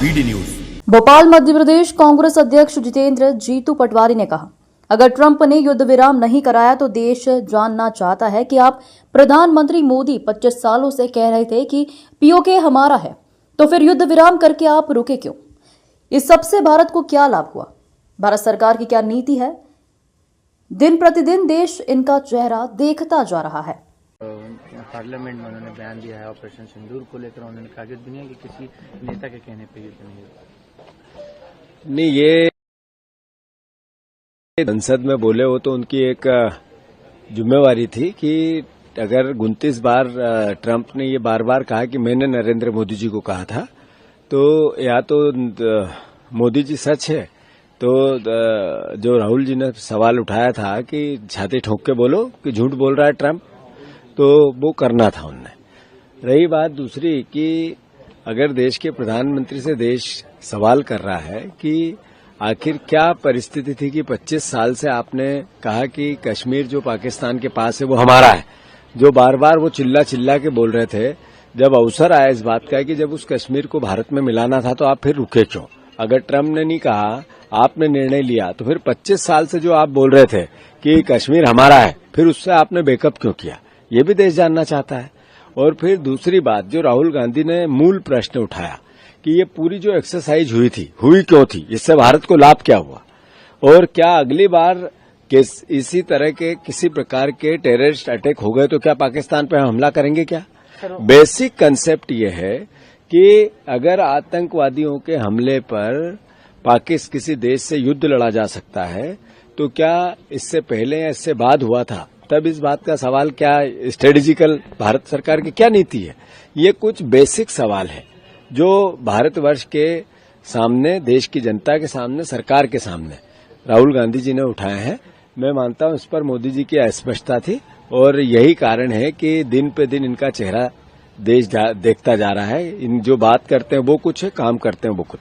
BD news. Bhopal Madhya Pradesh Congress अध्यक्ष जितेंद्र जीतू पटवारी ने कहा, अगर ट्रंप ने युद्ध विराम नहीं कराया तो देश जानना चाहता है कि आप प्रधानमंत्री मोदी 25 सालों से कह रहे थे कि पीओके हमारा है, तो फिर युद्ध विराम करके आप रुके क्यों? इस सबसे भारत को क्या लाभ हुआ? भारत सरकार की क्या नीति है? दिन प्रतिदिन देश इनका चेहरा देखता जा रहा है। पार्लियामेंट में उन्होंने बयान दिया है ऑपरेशन सिंदूर को लेकर। उन्होंने कहा कि दुनिया के किसी नेता के कहने पर युद्ध नहीं होगा। नहीं, ये संसद में बोले हो तो उनकी एक जिम्मेवारी थी कि अगर 29 बार ट्रंप ने ये बार बार कहा कि मैंने नरेंद्र मोदी जी को कहा था, तो या तो मोदी जी सच है, तो जो राहुल जी ने सवाल उठाया था कि छाती ठोक के बोलो कि झूठ बोल रहा है ट्रंप, तो वो करना था उनने। रही बात दूसरी कि अगर देश के प्रधानमंत्री से देश सवाल कर रहा है कि आखिर क्या परिस्थिति थी कि 25 साल से आपने कहा कि कश्मीर जो पाकिस्तान के पास है वो हमारा है, जो बार बार वो चिल्ला चिल्ला के बोल रहे थे, जब अवसर आया इस बात का कि जब उस कश्मीर को भारत में मिलाना था तो आप फिर रुके क्यों? अगर ट्रंप ने नहीं कहा, आपने निर्णय लिया, तो फिर 25 साल से जो आप बोल रहे थे कि कश्मीर हमारा है, फिर उससे आपने बैकअप क्यों किया? ये भी देश जानना चाहता है। और फिर दूसरी बात, जो राहुल गांधी ने मूल प्रश्न उठाया कि ये पूरी जो एक्सरसाइज हुई थी, हुई क्यों थी, इससे भारत को लाभ क्या हुआ, और क्या अगली बार इसी तरह के किसी प्रकार के टेररिस्ट अटैक हो गए तो क्या पाकिस्तान पर हमला करेंगे क्या? बेसिक कंसेप्ट ये है कि अगर आतंकवादियों के हमले पर किसी देश से युद्ध लड़ा जा सकता है, तो क्या इससे पहले या इससे बाद हुआ था? तब इस बात का सवाल क्या स्ट्रेटेजिकल भारत सरकार की क्या नीति है? ये कुछ बेसिक सवाल है जो भारतवर्ष के सामने, देश की जनता के सामने, सरकार के सामने राहुल गांधी जी ने उठाए हैं। मैं मानता हूं इस पर मोदी जी की अस्पष्टता थी, और यही कारण है कि दिन पे दिन इनका चेहरा देश देखता जा रहा है। इन जो बात करते हैं वो कुछ है, काम करते हैं वो कुछ।